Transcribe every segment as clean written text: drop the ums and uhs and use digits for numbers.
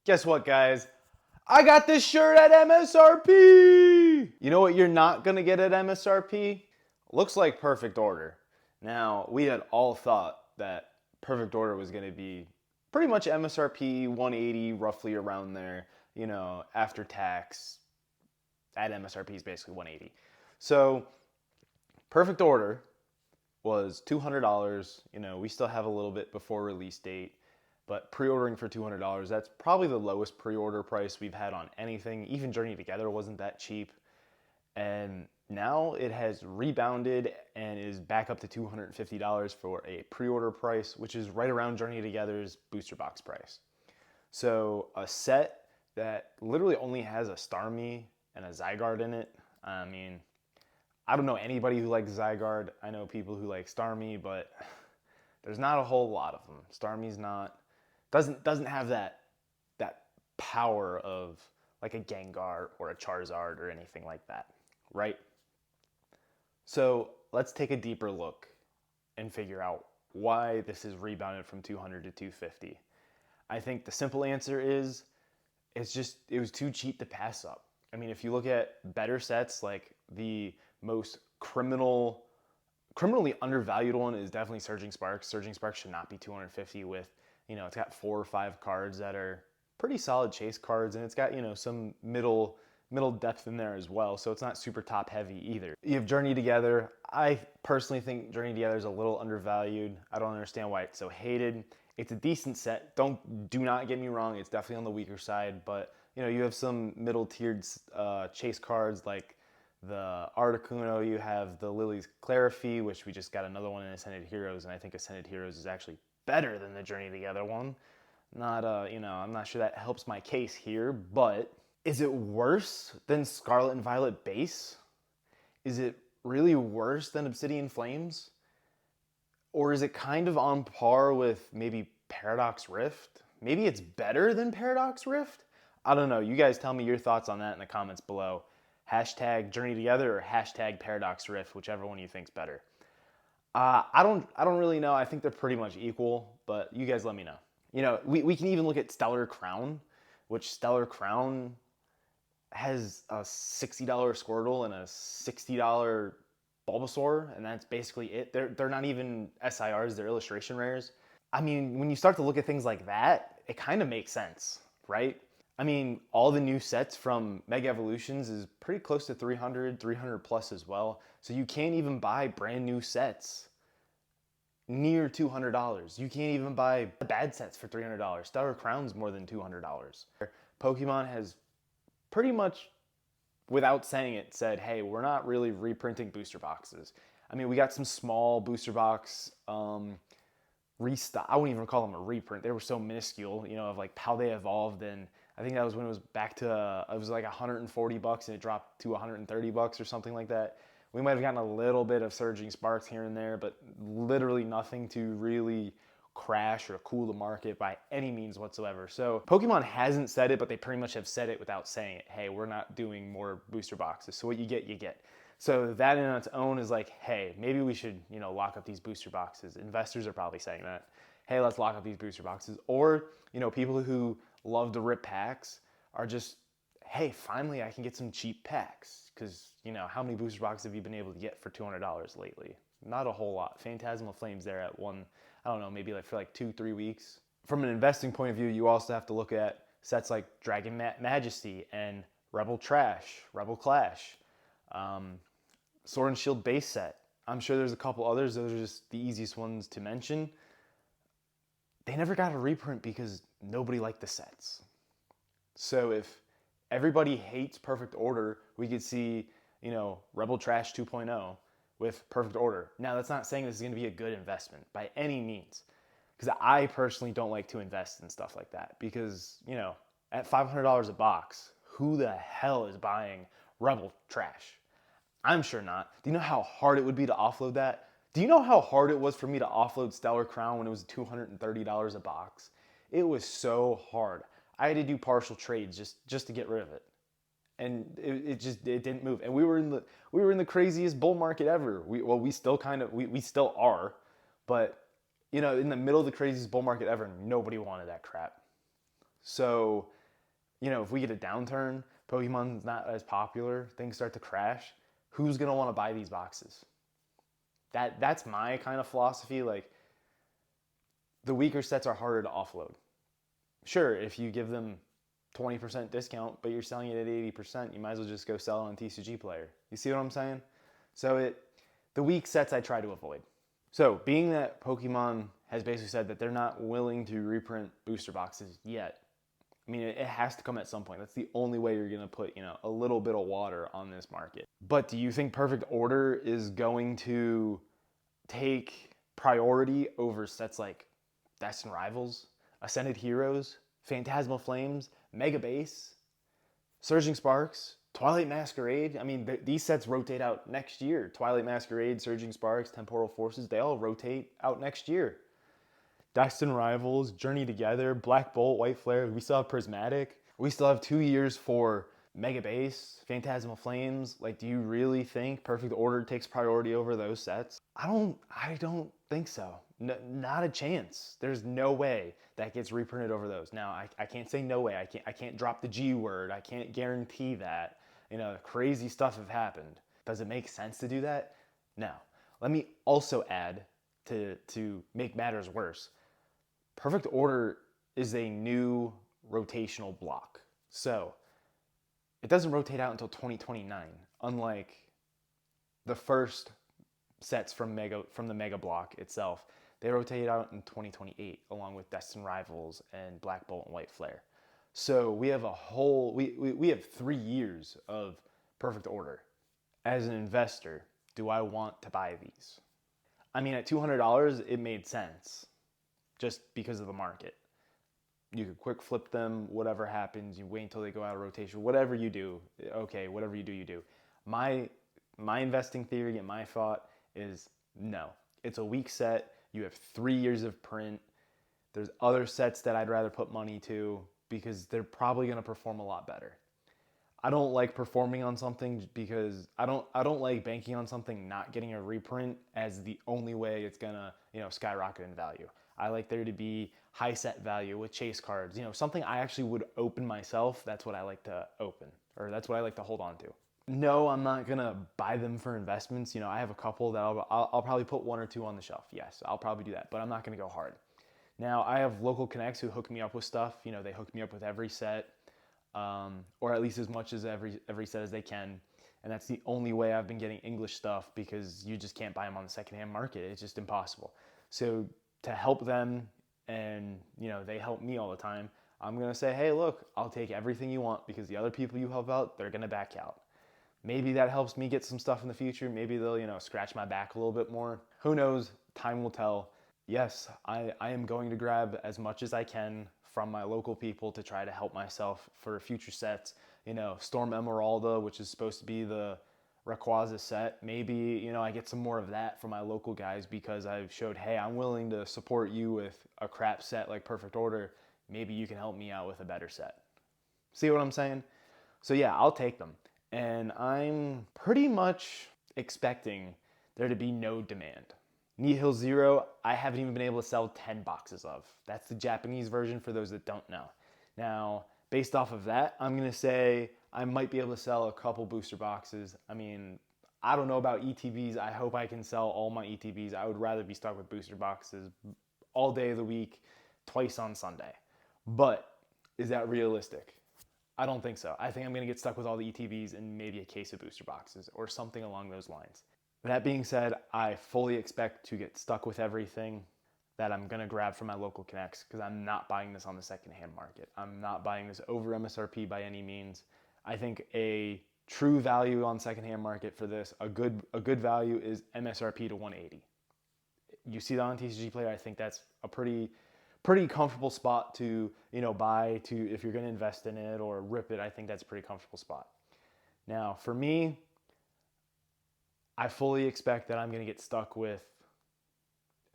Guess what, guys? I got this shirt at MSRP! You know what you're not gonna get at MSRP? Looks like Perfect Order. Now, we had all thought that Perfect Order was gonna be pretty much MSRP 180, roughly around there, you know, after tax. At MSRP is basically 180. So, Perfect Order was $200. You know, we still have a little bit before release date. But pre-ordering for $200, that's probably the lowest pre-order price we've had on anything. Even Journey Together wasn't that cheap. And now it has rebounded and is back up to $250 for a pre-order price, which is right around Journey Together's booster box price. So a set that literally only has a Starmie and a Zygarde in it. I mean, I don't know anybody who likes Zygarde. I know people who like Starmie, but there's not a whole lot of them. Starmie's doesn't have that power of like a Gengar or a Charizard or anything like that, right? So let's take a deeper look and figure out why this is rebounded from 200 to 250. I think the simple answer is it was too cheap to pass up. I mean, if you look at better sets, like the most criminally undervalued one is definitely Surging Sparks. Surging Sparks should not be 250 with, you know, it's got 4 or 5 cards that are pretty solid chase cards, and it's got, you know, some middle depth in there as well, so it's not super top heavy either. You have Journey Together. I personally think Journey Together is a little undervalued. I don't understand why it's so hated. It's a decent set. Do not get me wrong, it's definitely on the weaker side, but you know, you have some middle tiered chase cards like the Articuno, you have the Lily's Clarify, which we just got another one in Ascended Heroes, and I think Ascended Heroes is actually better than the Journey Together one. You know, I'm not sure that helps my case here, but is it worse than Scarlet and Violet base? Is it really worse than Obsidian Flames? Or is it kind of on par with maybe Paradox Rift? Maybe it's better than Paradox Rift? I don't know. You guys tell me your thoughts on that in the comments below. Hashtag Journey Together or hashtag Paradox Rift, whichever one you think's better. I don't really know. I think they're pretty much equal, but you guys let me know. You know, we can even look at Stellar Crown, which Stellar Crown has a $60 Squirtle and a $60 Bulbasaur, and that's basically it. They're not even SIRs, they're illustration rares. I mean, when you start to look at things like that, it kind of makes sense, right? I mean, all the new sets from Mega Evolutions is pretty close to 300 plus as well. So you can't even buy brand new sets near $200. You can't even buy bad sets for $300. Stellar Crown's more than $200. Pokemon has pretty much, without saying it, said, hey, we're not really reprinting booster boxes. I mean, we got some small booster box restock. I wouldn't even call them a reprint. They were so minuscule, you know, of like how they evolved, and I think that was when it was back to, it was like $140 and it dropped to $130 or something like that. We might have gotten a little bit of Surging Sparks here and there, but literally nothing to really crash or cool the market by any means whatsoever. So Pokemon hasn't said it, but they pretty much have said it without saying it. Hey, we're not doing more booster boxes. So what you get, you get. So that in its own is like, hey, maybe we should, you know, lock up these booster boxes. Investors are probably saying that. Hey, let's lock up these booster boxes. Or, you know, people who love to rip packs are just, hey, finally I can get some cheap packs. Because, you know, how many booster boxes have you been able to get for $200 lately? Not a whole lot. Phantasmal Flames there at one, I don't know, maybe like for like 2-3 weeks. From an investing point of view, you also have to look at sets like Dragon Majesty and Rebel Trash, Rebel Clash, Sword and Shield base set. I'm sure there's a couple others. Those are just the easiest ones to mention. They never got a reprint because nobody liked the sets. So if everybody hates Perfect Order, we could see, you know, Rebel Trash 2.0 with Perfect Order. Now, that's not saying this is going to be a good investment by any means, because I personally don't like to invest in stuff like that because, you know, at $500 a box, who the hell is buying Rebel Trash? I'm sure not. Do you know how hard it would be to offload that? Do you know how hard it was for me to offload Stellar Crown when it was $230 a box? It was so hard. I had to do partial trades just to get rid of it. And it didn't move. And we were in the craziest bull market ever. We still are, but you know, in the middle of the craziest bull market ever, nobody wanted that crap. So if we get a downturn, Pokemon's not as popular, things start to crash, who's going to want to buy these boxes? That's my kind of philosophy. Like, the weaker sets are harder to offload. Sure, if you give them 20% discount, but you're selling it at 80%, you might as well just go sell it on TCG Player. You see what I'm saying? So the weak sets I try to avoid. So being that Pokemon has basically said that they're not willing to reprint booster boxes yet, I mean, it has to come at some point. That's the only way you're going to put, a little bit of water on this market. But do you think Perfect Order is going to take priority over sets like Destined Rivals, Ascended Heroes, Phantasmal Flames, Mega Base, Surging Sparks, Twilight Masquerade? I mean, these sets rotate out next year. Twilight Masquerade, Surging Sparks, Temporal Forces, they all rotate out next year. Destined Rivals, Journey Together, Black Bolt, White Flare, we still have Prismatic. We still have 2 years for Mega Base, Phantasmal Flames. Like, do you really think Perfect Order takes priority over those sets? I don't think so. Not a chance. There's no way that gets reprinted over those. Now, I can't say no way. I can't drop the G word. I can't guarantee that. Crazy stuff have happened. Does it make sense to do that? No. Let me also add, to make matters worse, Perfect Order is a new rotational block. So it doesn't rotate out until 2029, unlike the first sets from the Mega block itself. They rotate out in 2028, along with Destined Rivals and Black Bolt and White Flare. So we have we have 3 years of Perfect Order. As an investor, do I want to buy these? I mean, at $200, it made sense, just because of the market. You could quick flip them, whatever happens, you wait until they go out of rotation, whatever you do, okay, whatever you do, you do. My investing theory and my thought is no. It's a weak set. You have 3 years of print. There's other sets that I'd rather put money to because they're probably going to perform a lot better. I don't like performing on something because I don't like banking on something not getting a reprint as the only way it's gonna skyrocket in value. I like there to be high set value with chase cards, something I actually would open myself. That's what I like to open, or that's what I like to hold on to. No, I'm not gonna buy them for investments. I have a couple that I'll probably put 1 or 2 on the shelf. Yes, I'll probably do that, but I'm not gonna go hard. Now I have local connects who hook me up with stuff. They hook me up with every set. Or at least as much as every set as they can. And that's the only way I've been getting English stuff, because you just can't buy them on the secondhand market. It's just impossible. So to help them, and they help me all the time, I'm going to say, hey, look, I'll take everything you want, because the other people you help out, they're going to back out. Maybe that helps me get some stuff in the future. Maybe they'll, scratch my back a little bit more. Who knows? Time will tell. Yes, I am going to grab as much as I can from my local people to try to help myself for future sets. Storm Emeralda, which is supposed to be the Rayquaza set. Maybe, I get some more of that from my local guys because I've showed, hey, I'm willing to support you with a crap set like Perfect Order. Maybe you can help me out with a better set. See what I'm saying? So yeah, I'll take them. And I'm pretty much expecting there to be no demand. Nihil Zero, I haven't even been able to sell 10 boxes of. That's the Japanese version for those that don't know. Now, based off of that, I'm going to say I might be able to sell a couple booster boxes. I mean, I don't know about ETBs. I hope I can sell all my ETBs. I would rather be stuck with booster boxes all day of the week, twice on Sunday. But is that realistic? I don't think so. I think I'm going to get stuck with all the ETBs and maybe a case of booster boxes or something along those lines. That being said, I fully expect to get stuck with everything that I'm going to grab from my local connects, because I'm not buying this on the secondhand market. I'm not buying this over MSRP by any means. I think a true value on secondhand market for this, a good value, is MSRP to 180. You see that on TCG Player. I think that's a pretty comfortable spot to buy to if you're going to invest in it or rip it. I think that's a pretty comfortable spot. Now, for me, I fully expect that I'm going to get stuck with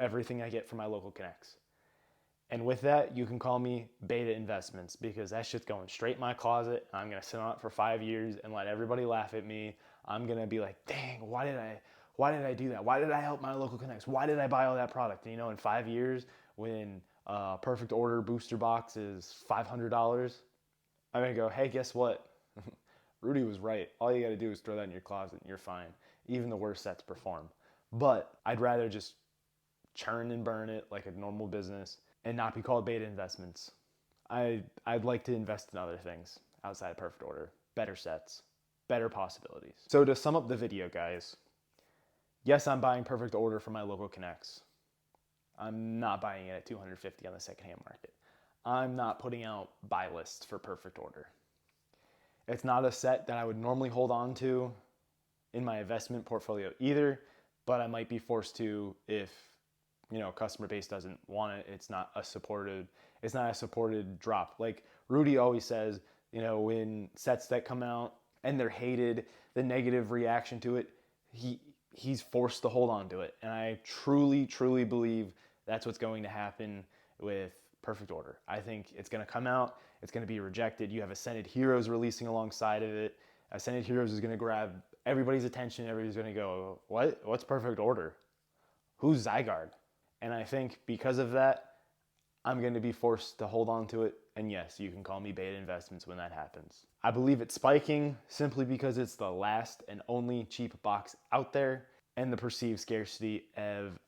everything I get from my local connects. And with that, you can call me Beta Investments, because that shit's going straight in my closet. I'm going to sit on it for 5 years and let everybody laugh at me. I'm going to be like, dang, why did I do that? Why did I help my local connects? Why did I buy all that product? And, in 5 years, when Perfect Order booster box is $500, I'm going to go, hey, guess what? Rudy was right. All you got to do is throw that in your closet and you're fine. Even the worst sets perform. But I'd rather just churn and burn it like a normal business and not be called beta investments. I'd like to invest in other things outside of Perfect Order. Better sets, better possibilities. So to sum up the video, guys, yes, I'm buying Perfect Order from my local Connects. I'm not buying it at $250 on the secondhand market. I'm not putting out buy lists for Perfect Order. It's not a set that I would normally hold on to in my investment portfolio either, but I might be forced to if customer base doesn't want it. It's not a supported drop. Like Rudy always says, when sets that come out and they're hated, the negative reaction to it, he's forced to hold on to it. And I truly, truly believe that's what's going to happen with Perfect Order. I think it's going to come out, it's going to be rejected. You have Ascended Heroes releasing alongside of it. Ascended Heroes is going to grab everybody's attention. Everybody's going to go, what? What's Perfect Order? Who's Zygarde? And I think because of that, I'm going to be forced to hold on to it. And yes, you can call me beta investments when that happens. I believe it's spiking simply because it's the last and only cheap box out there and the perceived scarcity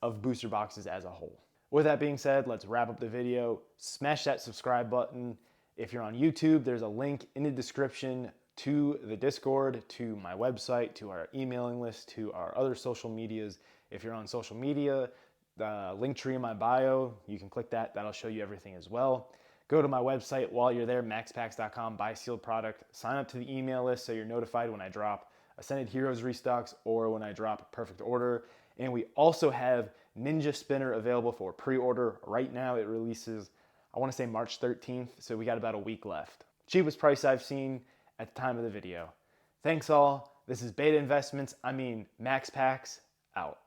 of booster boxes as a whole. With that being said, let's wrap up the video. Smash that subscribe button. If you're on YouTube, there's a link in the description to the Discord, to my website, to our emailing list, to our other social medias. If you're on social media, the link tree in my bio, you can click that. That'll show you everything as well. Go to my website while you're there, maxpacks.com, buy sealed product. Sign up to the email list so you're notified when I drop Ascended Heroes restocks or when I drop Perfect Order. And we also have Ninja Spinner available for pre-order. Right now it releases, I want to say March 13th, so we got about a week left. Cheapest price I've seen at the time of the video. Thanks all. This is Beta Investments, Max Packs, out.